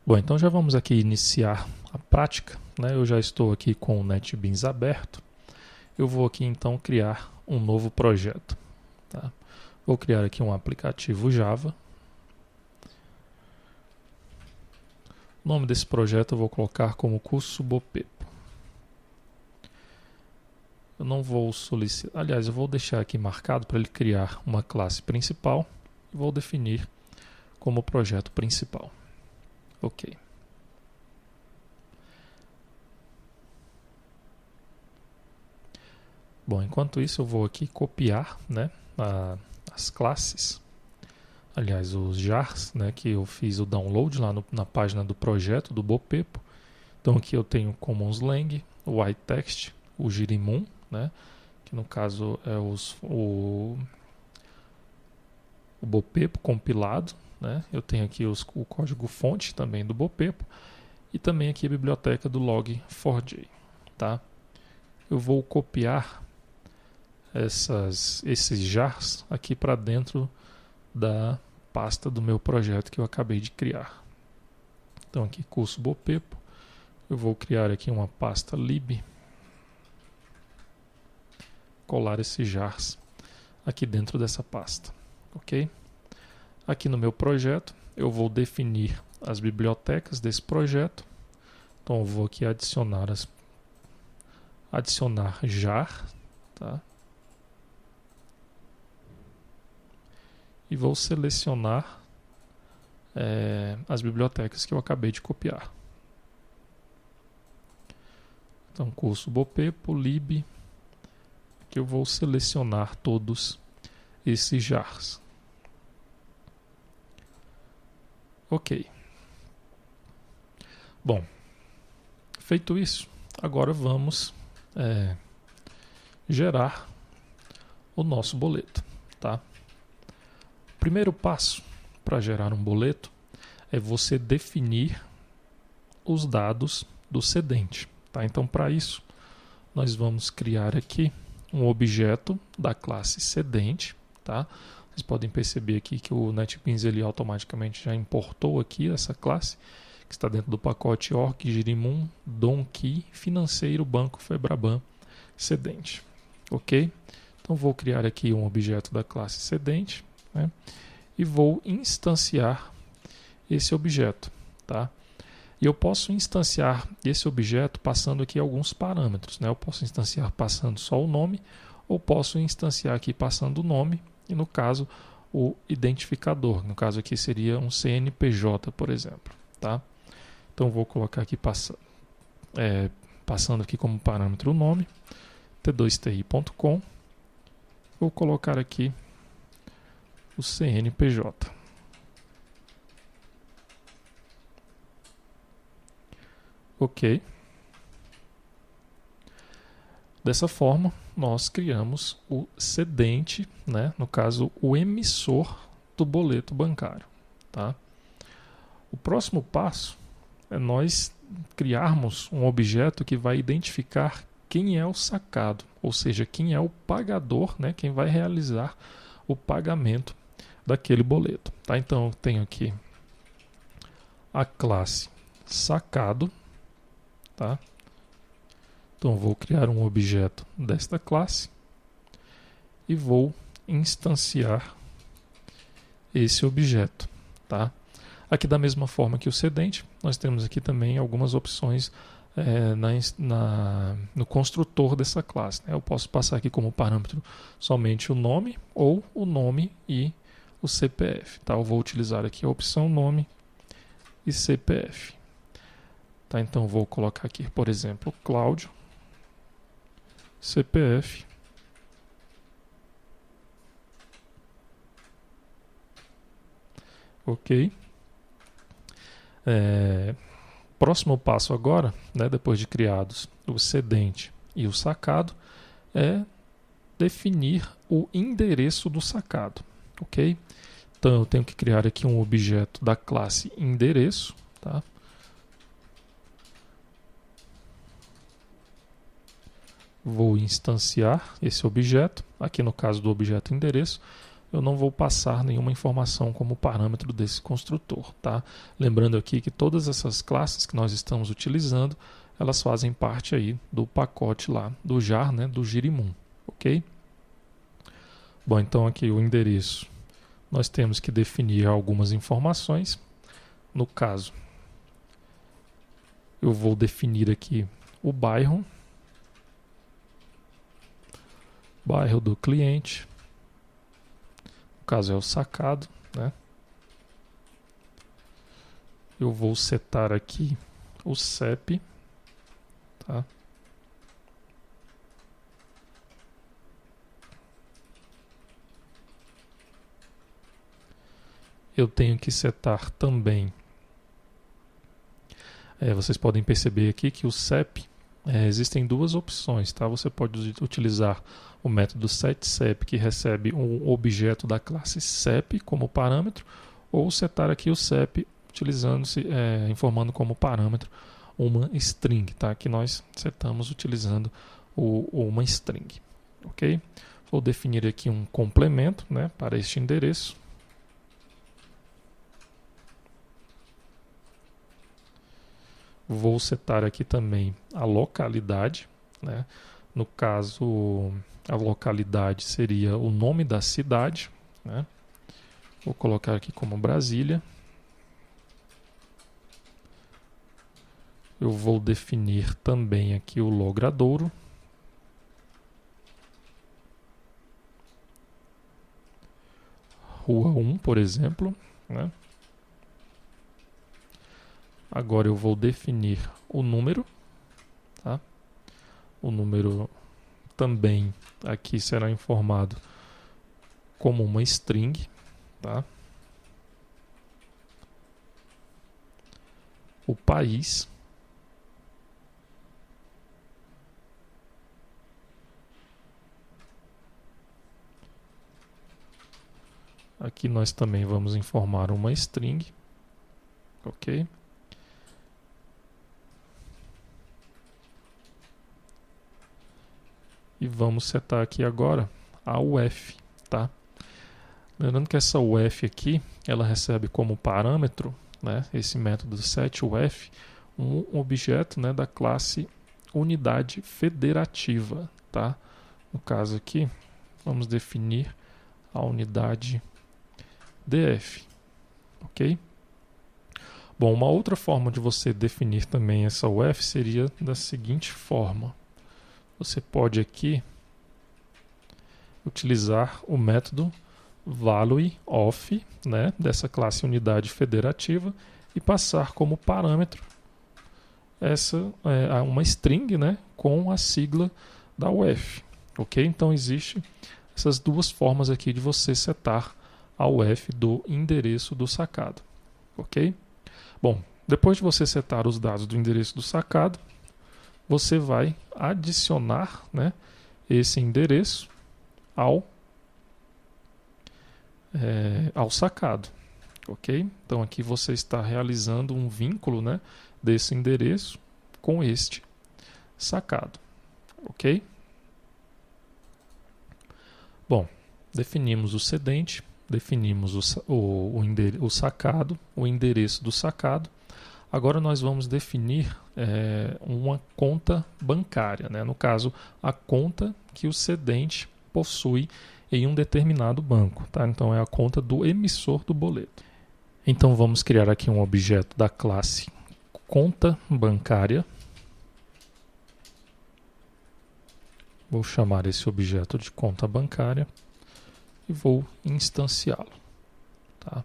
Bom, então já vamos aqui iniciar a prática, né? Eu já estou aqui com o NetBeans aberto. Eu vou aqui então criar um novo projeto. Tá? Vou criar aqui um aplicativo Java. O nome desse projeto eu vou colocar como curso Bopepo. Eu não vou solicitar, aliás, eu vou deixar aqui marcado para ele criar uma classe principal e vou definir como projeto principal. Ok. Bom, enquanto isso eu vou aqui copiar, né, as classes, aliás, os jars, né, que eu fiz o download lá na página do projeto do Bopepo. Então aqui eu tenho o commonslang, o iText, o Girimum, né, que no caso é o Bopepo compilado, né. Eu tenho aqui o código fonte também do Bopepo e também aqui a biblioteca do log4j, tá? Eu vou copiar esses jars aqui para dentro da pasta do meu projeto que eu acabei de criar. Então aqui curso Bopepo, eu vou criar aqui uma pasta lib, colar esses jars aqui dentro dessa pasta, ok? Aqui no meu projeto eu vou definir as bibliotecas desse projeto. Então eu vou aqui adicionar jar, tá? E vou selecionar as bibliotecas que eu acabei de copiar. Então, curso Bopepo, lib, que eu vou selecionar todos esses jars. Ok. Bom, feito isso, agora vamos gerar o nosso boleto, tá? Primeiro passo para gerar um boleto é você definir os dados do cedente. Tá? Então, para isso, nós vamos criar aqui um objeto da classe cedente. Tá? Vocês podem perceber aqui que o NetBeans ele automaticamente já importou aqui essa classe, que está dentro do pacote org, girimum, donkey, financeiro, banco, febraban, cedente. Ok? Então, vou criar aqui um objeto da classe cedente, né? E vou instanciar esse objeto, tá? E eu posso instanciar esse objeto passando aqui alguns parâmetros, né? Eu posso instanciar passando só o nome, ou posso instanciar aqui passando o nome e, no caso, o identificador. No caso aqui seria um CNPJ, por exemplo, tá? Então vou colocar aqui passando aqui como parâmetro o nome, t2ti.com. Vou colocar aqui o CNPJ. Ok. Dessa forma, nós criamos o cedente, né? No caso, o emissor do boleto bancário. Tá? O próximo passo é nós criarmos um objeto que vai identificar quem é o sacado, ou seja, quem é o pagador, né? Quem vai realizar o pagamento daquele boleto. Tá? Então, eu tenho aqui a classe sacado. Tá? Então, vou criar um objeto desta classe e vou instanciar esse objeto. Tá? Aqui, da mesma forma que o cedente, nós temos aqui também algumas opções no construtor dessa classe. Né? Eu posso passar aqui como parâmetro somente o nome ou o nome e o CPF. Tá? Eu vou utilizar aqui a opção nome e CPF. Tá? Então vou colocar aqui, por exemplo, Cláudio, CPF, ok. Próximo passo agora, né, depois de criados o cedente e o sacado, é definir o endereço do sacado, ok? Então eu tenho que criar aqui um objeto da classe endereço, tá? Vou instanciar esse objeto, aqui no caso do objeto endereço, eu não vou passar nenhuma informação como parâmetro desse construtor, tá? Lembrando aqui que todas essas classes que nós estamos utilizando, elas fazem parte aí do pacote lá do jar, né, do Girimum, ok? Bom, então aqui o endereço, nós temos que definir algumas informações. No caso, eu vou definir aqui o bairro do cliente, no caso é o sacado, né? Eu vou setar aqui o CEP, tá? Eu tenho que setar também, vocês podem perceber aqui que o CEP, existem duas opções, tá? Você pode utilizar o método setCEP, que recebe um objeto da classe CEP como parâmetro, ou setar aqui o CEP informando como parâmetro uma string, tá? Que nós setamos utilizando uma string, ok? Vou definir aqui um complemento, né, para este endereço. Vou setar aqui também a localidade, né? No caso, a localidade seria o nome da cidade, né? Vou colocar aqui como Brasília. Eu vou definir também aqui o logradouro. Rua 1, por exemplo, né? Agora eu vou definir o número, tá? O número também aqui será informado como uma string, tá? O país. Aqui nós também vamos informar uma string, ok? E vamos setar aqui agora a UF, tá? Lembrando que essa UF aqui, ela recebe como parâmetro, né, esse método setUF, um objeto, né, da classe unidade federativa, tá? No caso aqui, vamos definir a unidade DF, ok? Bom, uma outra forma de você definir também essa UF seria da seguinte forma. Você pode aqui utilizar o método valueOf, né, dessa classe unidade federativa, e passar como parâmetro uma string, né, com a sigla da UF, ok? Então existe essas duas formas aqui de você setar a UF do endereço do sacado, ok? Bom, depois de você setar os dados do endereço do sacado, você vai adicionar, né, esse endereço ao sacado, ok? Então aqui você está realizando um vínculo, né, desse endereço com este sacado, ok? Bom, definimos o cedente, definimos o sacado, o endereço do sacado. Agora nós vamos definir uma conta bancária, né? No caso, a conta que o cedente possui em um determinado banco, tá? Então é a conta do emissor do boleto. Então vamos criar aqui um objeto da classe conta bancária. Vou chamar esse objeto de conta bancária e vou instanciá-lo, tá?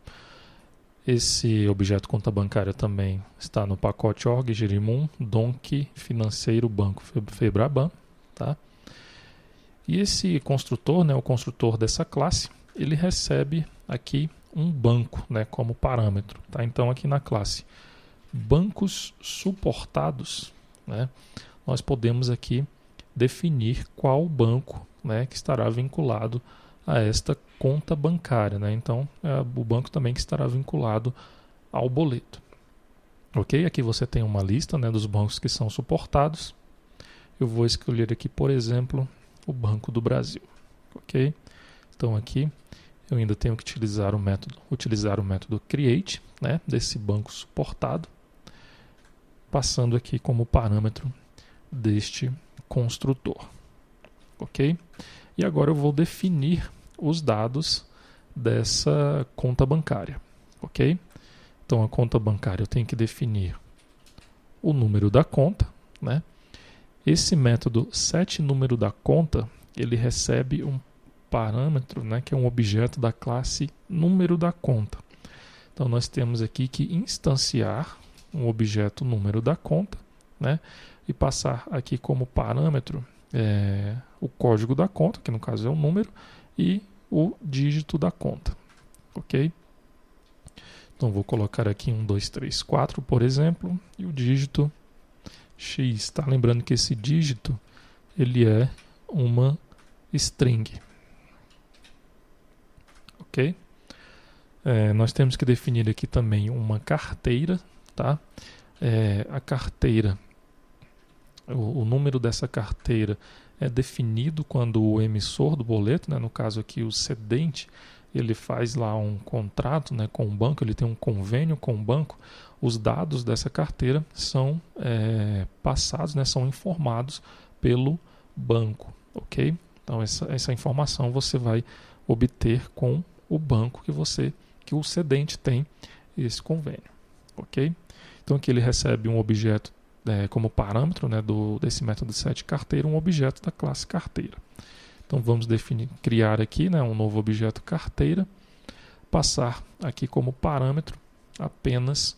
Esse objeto conta bancária também está no pacote org, Girimum, Donk, Financeiro, Banco, Febraban, tá? E esse construtor, né, o construtor dessa classe, ele recebe aqui um banco, né, como parâmetro, tá? Então aqui na classe bancos suportados, né, nós podemos aqui definir qual banco, né, que estará vinculado a esta conta bancária, né? Então o banco também que estará vinculado ao boleto, ok? Aqui você tem uma lista, né, dos bancos que são suportados. Eu vou escolher aqui, por exemplo, o Banco do Brasil, ok? Então aqui eu ainda tenho que utilizar o método create, né, desse banco suportado, passando aqui como parâmetro deste construtor, ok? E agora eu vou definir os dados dessa conta bancária, ok? Então a conta bancária eu tenho que definir o número da conta, né? Esse método setNúmero da conta, ele recebe um parâmetro, né, que é um objeto da classe número da conta. Então nós temos aqui que instanciar um objeto número da conta, né, e passar aqui como parâmetro o código da conta, que no caso é o número, e o dígito da conta, ok? Então vou colocar aqui 1, 2, 3, 4, por exemplo, e o dígito X. Tá? Lembrando que esse dígito ele é uma string, ok? Nós temos que definir aqui também uma carteira, tá? A carteira, o número dessa carteira é definido quando o emissor do boleto, né, no caso aqui o cedente, ele faz lá um contrato, né, com o banco, ele tem um convênio com o banco, os dados dessa carteira são passados, né, são informados pelo banco, ok? Então essa informação você vai obter com o banco que o cedente tem esse convênio, ok? Então aqui ele recebe um objeto como parâmetro, né, desse método setCarteira, um objeto da classe carteira. Então vamos criar aqui, né, um novo objeto carteira, passar aqui como parâmetro apenas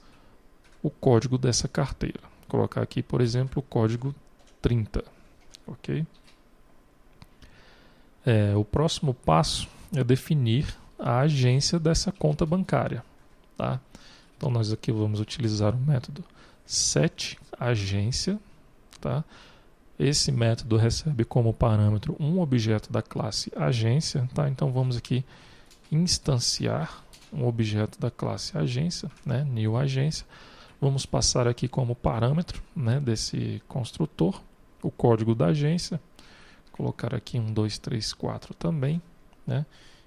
o código dessa carteira. Vou colocar aqui, por exemplo, o código 30, ok? O próximo passo é definir a agência dessa conta bancária, tá? Então nós aqui vamos utilizar o método setAgência, tá? Esse método recebe como parâmetro um objeto da classe agência, tá? Então vamos aqui instanciar um objeto da classe agência, né? New agência. Vamos passar aqui como parâmetro, né, desse construtor o código da agência, colocar aqui 1, 2, 3, 4 também, né?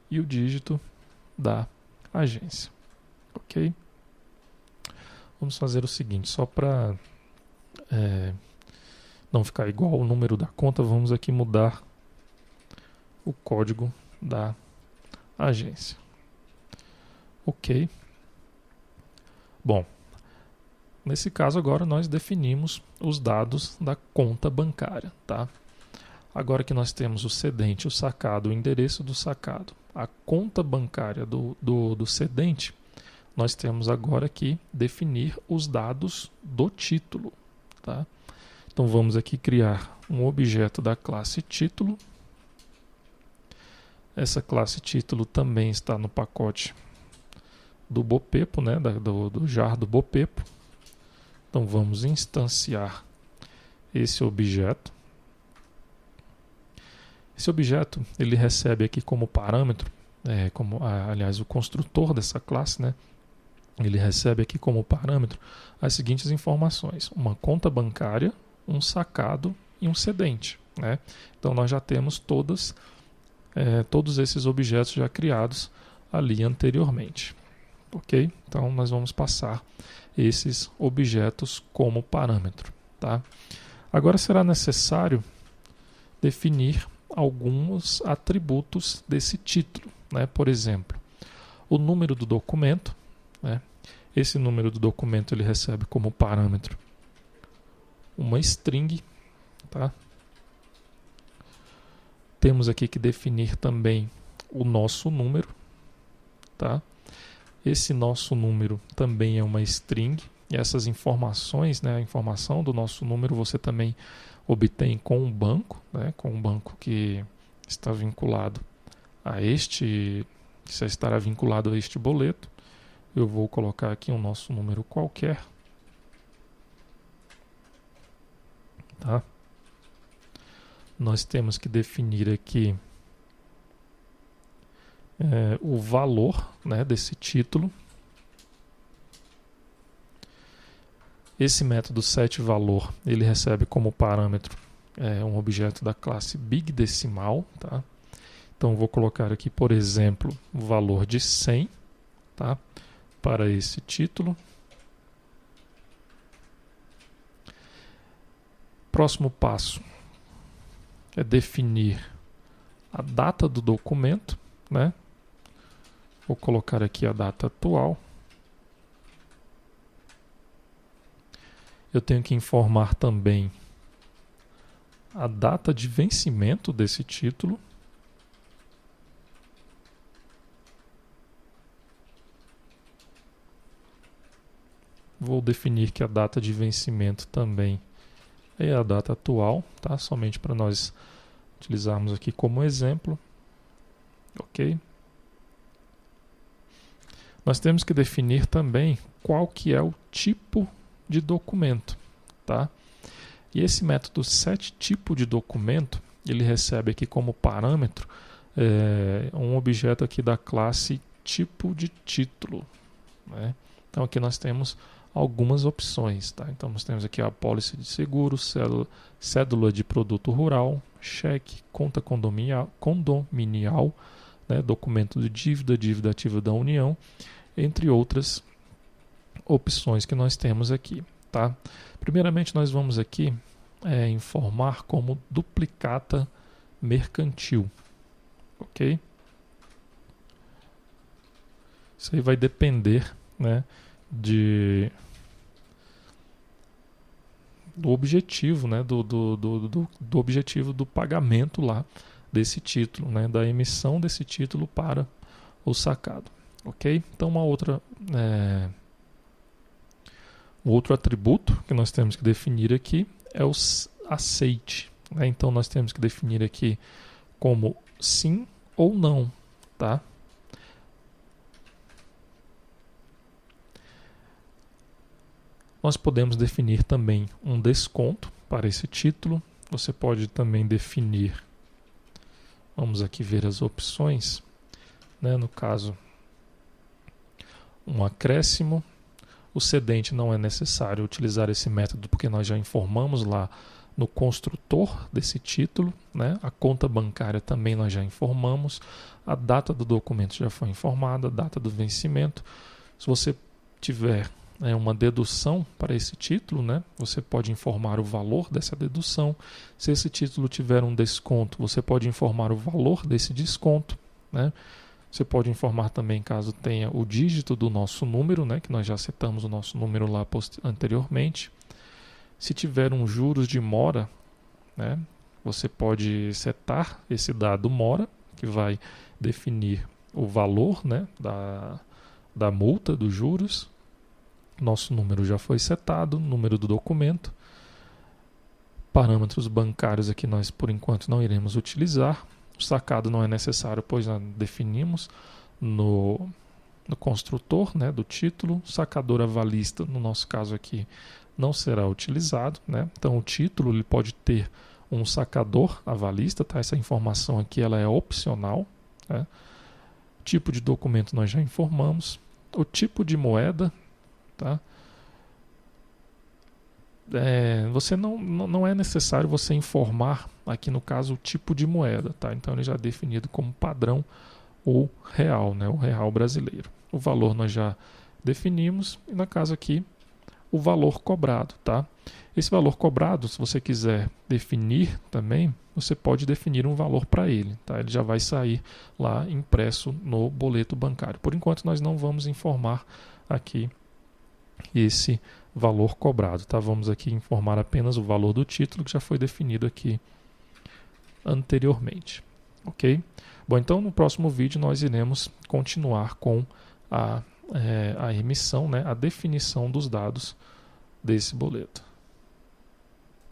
E o dígito da agência, ok? Vamos fazer o seguinte, só para não ficar igual o número da conta, vamos aqui mudar o código da agência. Ok. Bom, nesse caso agora nós definimos os dados da conta bancária, tá? Agora que nós temos o cedente, o sacado, o endereço do sacado, a conta bancária do cedente, nós temos agora que definir os dados do título, tá? Então vamos aqui criar um objeto da classe título. Essa classe título também está no pacote do Bopepo, né, do jar do Bopepo. Então vamos instanciar esse objeto. Esse objeto ele recebe aqui como parâmetro, aliás, o construtor dessa classe, né, ele recebe aqui como parâmetro as seguintes informações: uma conta bancária, um sacado e um cedente, né? Então nós já temos todos esses objetos já criados ali anteriormente, ok? Então nós vamos passar esses objetos como parâmetro, tá? Agora será necessário definir alguns atributos desse título, né? Por exemplo, o número do documento, né? Esse número do documento ele recebe como parâmetro uma string, tá? Temos aqui que definir também o nosso número, tá? Esse nosso número também é uma string, e essas informações, né, a informação do nosso número você também obtém com um banco, né, com um banco que está vinculado a que já estará vinculado a este boleto. Eu vou colocar aqui o nosso número qualquer, tá? Nós temos que definir aqui o valor, né, desse título. Esse método setValor ele recebe como parâmetro um objeto da classe Big Decimal, tá? Então vou colocar aqui, por exemplo, o valor de 100, tá? Para esse título. Próximo passo é definir a data do documento, né? Vou colocar aqui a data atual. Eu tenho que informar também a data de vencimento desse título. Vou definir que a data de vencimento também é a data atual, tá? Somente para nós utilizarmos aqui como exemplo. Ok? Nós temos que definir também qual que é o tipo de documento, tá? E esse método setTypo de documento, ele recebe aqui como parâmetro um objeto aqui da classe tipo de título, né? Então aqui nós temos algumas opções, tá? Então nós temos aqui a apólice de seguro, cédula de produto rural, cheque, conta condominial, né? Documento de dívida, dívida ativa da União, entre outras opções que nós temos aqui, tá? Primeiramente nós vamos aqui informar como duplicata mercantil, ok? Isso aí vai depender, né, do objetivo, né, do objetivo do pagamento lá desse título, né, da emissão desse título para o sacado, ok? Então um outro atributo que nós temos que definir aqui é o aceite, né? Então nós temos que definir aqui como sim ou não, tá? Nós podemos definir também um desconto para esse título. Você pode também definir, vamos aqui ver as opções, né? No caso, um acréscimo. O cedente não é necessário utilizar esse método porque nós já informamos lá no construtor desse título, né? A conta bancária também nós já informamos, a data do documento já foi informada, a data do vencimento. Se você tiver uma dedução para esse título, né? Você pode informar o valor dessa dedução. Se esse título tiver um desconto, você pode informar o valor desse desconto, né? Você pode informar também caso tenha o dígito do nosso número, né? Que nós já setamos o nosso número lá anteriormente. Se tiver um juros de mora, né? Você pode setar esse dado mora, que vai definir o valor, né? da multa dos juros. Nosso número já foi setado, número do documento. Parâmetros bancários aqui nós por enquanto não iremos utilizar. O sacado não é necessário, pois nós definimos no construtor, né, do título. Sacador avalista, no nosso caso aqui, não será utilizado, né? Então o título ele pode ter um sacador avalista, tá? Essa informação aqui ela é opcional, né? Tipo de documento nós já informamos. O tipo de moeda, tá? Você não é necessário você informar aqui no caso o tipo de moeda, tá? Então ele já é definido como padrão ou real, né? O real brasileiro. O valor nós já definimos e no caso aqui o valor cobrado, tá? Esse valor cobrado, se você quiser definir também, você pode definir um valor para ele, tá? Ele já vai sair lá impresso no boleto bancário. Por enquanto nós não vamos informar aqui esse valor cobrado, tá? Vamos aqui informar apenas o valor do título que já foi definido aqui anteriormente, ok? Bom, então no próximo vídeo nós iremos continuar com a emissão, né? A definição dos dados desse boleto.